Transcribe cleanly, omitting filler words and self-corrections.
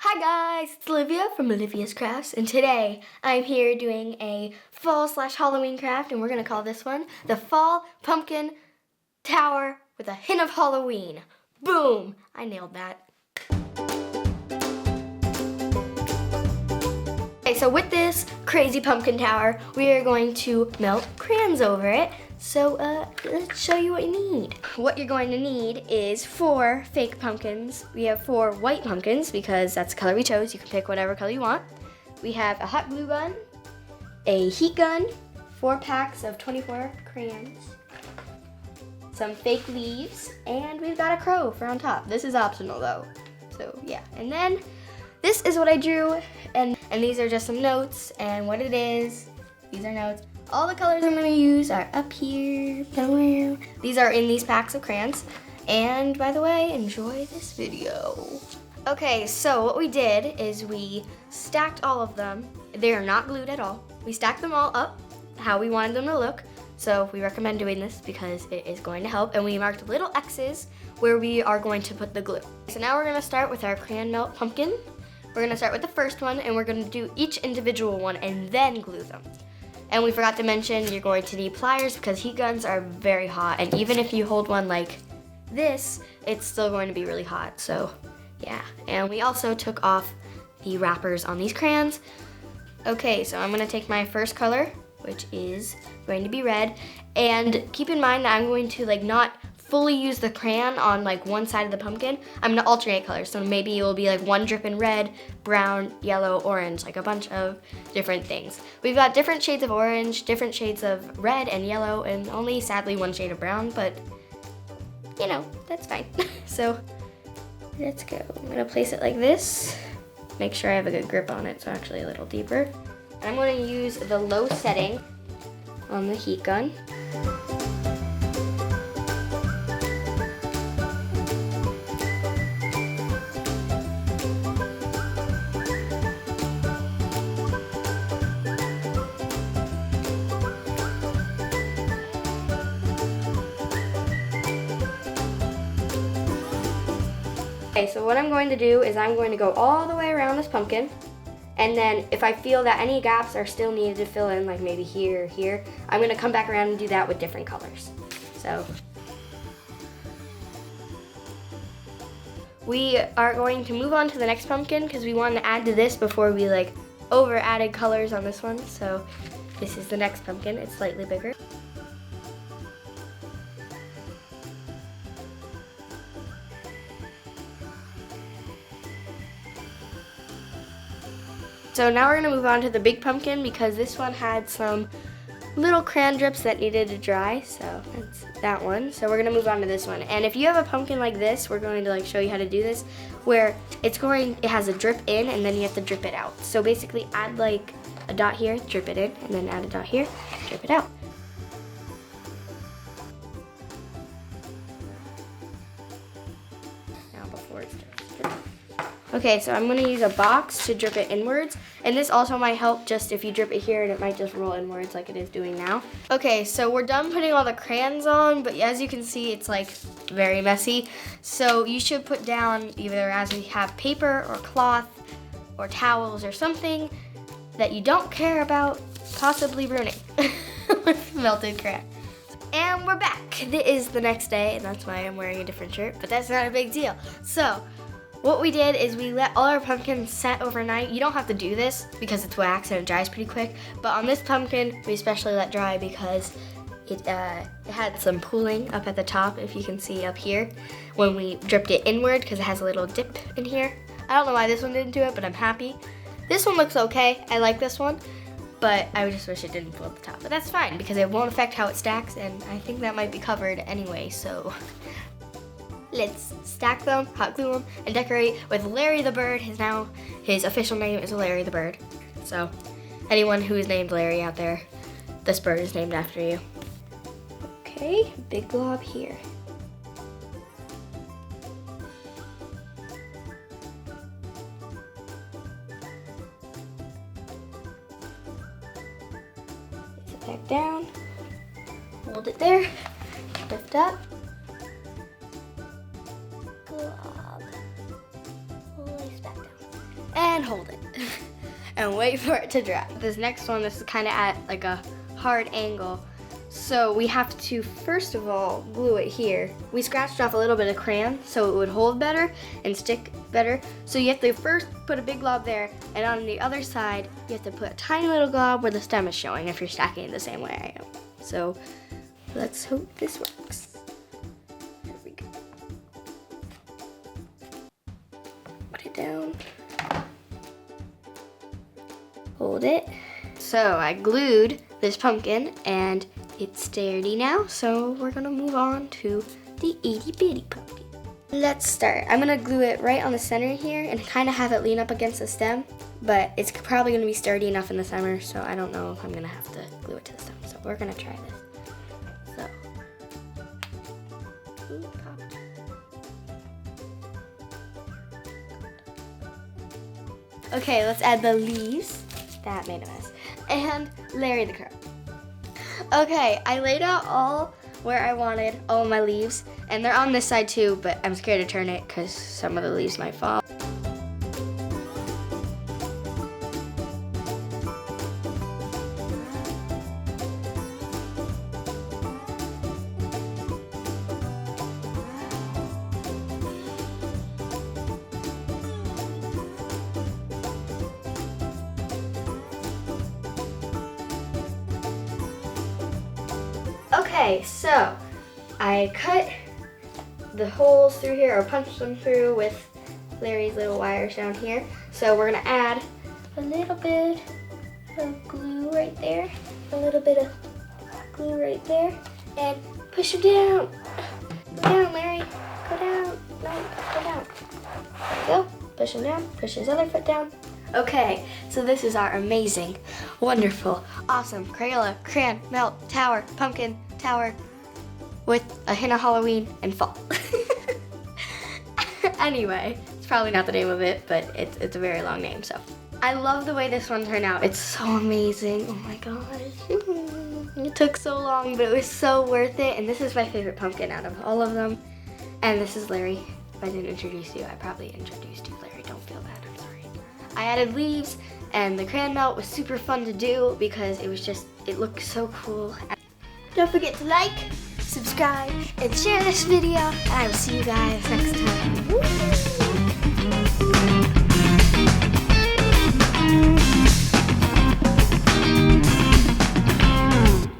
Hi guys, it's Olivia from Olivia's Crafts, and today I'm here doing a fall/Halloween craft, and we're gonna call this one the Fall Pumpkin Tower with a hint of Halloween. Boom! I nailed that. Okay, so with this crazy pumpkin tower, we are going to melt crayons over it. So let's show you what you need. What you're going to need is 4 fake pumpkins. We have 4 white pumpkins because that's the color we chose. You can pick whatever color you want. We have a hot glue gun, a heat gun, 4 packs of 24 crayons, some fake leaves, and we've got a crow for on top. This is optional though. So yeah, and then this is what I drew, and these are just some notes and what it is. These are notes. All the colors I'm going to use are up here somewhere. These are in these packs of crayons. And by the way, enjoy this video. Okay, so what we did is we stacked all of them. They are not glued at all. We stacked them all up how we wanted them to look. So we recommend doing this because it is going to help. And we marked little X's where we are going to put the glue. So now we're going to start with our crayon melt pumpkin. We're going to start with the first one, and we're going to do each individual one and then glue them. And we forgot to mention you're going to need pliers because heat guns are very hot, and even if you hold one like this, it's still going to be really hot, so yeah. And we also took off the wrappers on these crayons. Okay, so I'm gonna take my first color, which is going to be red, and keep in mind that I'm going to not fully use the crayon on one side of the pumpkin. I'm gonna alternate colors, so maybe it will be one drip in red, brown, yellow, orange, a bunch of different things. We've got different shades of orange, different shades of red and yellow, and only sadly 1 shade of brown, but you know, that's fine. So let's go. I'm gonna place it like this. Make sure I have a good grip on it, so actually a little deeper. And I'm gonna use the low setting on the heat gun. Okay, so what I'm going to do is I'm going to go all the way around this pumpkin, and then if I feel that any gaps are still needed to fill in, maybe here or here, I'm going to come back around and do that with different colors. So we are going to move on to the next pumpkin because we wanted to add to this before we over added colors on this one. So this is the next pumpkin. It's slightly bigger. So now we're gonna move on to the big pumpkin because this one had some little crayon drips that needed to dry, so that's that one. So we're gonna move on to this one. And if you have a pumpkin like this, we're going to show you how to do this, where it has a drip in and then you have to drip it out. So basically add a dot here, drip it in, and then add a dot here, drip it out. Now before it starts dripping. Okay, so I'm gonna use a box to drip it inwards, and this also might help just if you drip it here and it might just roll inwards like it is doing now. Okay, so we're done putting all the crayons on, but as you can see, it's very messy. So you should put down either as we have paper or cloth or towels or something that you don't care about possibly ruining with melted crayon. And we're back. It is the next day, and that's why I'm wearing a different shirt, but that's not a big deal. So what we did is we let all our pumpkins set overnight. You don't have to do this because it's wax and it dries pretty quick, but on this pumpkin, we especially let dry because it had some pooling up at the top, if you can see up here, when we dripped it inward because it has a little dip in here. I don't know why this one didn't do it, but I'm happy. This one looks okay. I like this one, but I just wish it didn't pull at the top. But that's fine because it won't affect how it stacks, and I think that might be covered anyway, so let's stack them, hot glue them, and decorate with Larry the Bird. His official name is Larry the Bird. So anyone who is named Larry out there, this bird is named after you. Okay, big glob here. Place it back down, hold it there, lift up. Glob. Place back down. and hold it and wait for it to dry. This next one, this is kind of at like a hard angle. So we have to, first of all, glue it here. We scratched off a little bit of crayon so it would hold better and stick better. So you have to first put a big glob there, and on the other side, you have to put a tiny little glob where the stem is showing if you're stacking it the same way I am. So let's hope this works. Here we go. Put it down. Hold it. So I glued this pumpkin and it's sturdy now, so we're gonna move on to the itty bitty pumpkin. Let's start. I'm gonna glue it right on the center here and kind of have it lean up against the stem, but it's probably gonna be sturdy enough in the summer, so I don't know if I'm gonna have to glue it to the stem. So we're gonna try this. So, ooh, popped. Okay, let's add the leaves. That made a mess. And Larry the Crow. Okay, I laid out all where I wanted all my leaves, and they're on this side too, but I'm scared to turn it because some of the leaves might fall. Okay, so I cut the holes through here, or punched them through with Larry's little wires down here. So we're gonna add a little bit of glue right there, a little bit of glue right there, and push him down. Go down, Larry. Go down. No, go down. There we go. Push him down. Push his other foot down. Okay, so this is our amazing, wonderful, awesome Crayola Crayon Melt Tower Pumpkin Tower with a hint of Halloween and fall. Anyway, it's probably not the name of it, but it's a very long name, so. I love the way this one turned out. It's so amazing. Oh my gosh. It took so long, but it was so worth it. And this is my favorite pumpkin out of all of them. And this is Larry. If I didn't introduce you, I probably introduced you, Larry. Don't feel bad, I'm sorry. I added leaves, and the crayon melt was super fun to do because it was just, it looked so cool. Don't forget to like, subscribe, and share this video, and I will see you guys next time. Woo!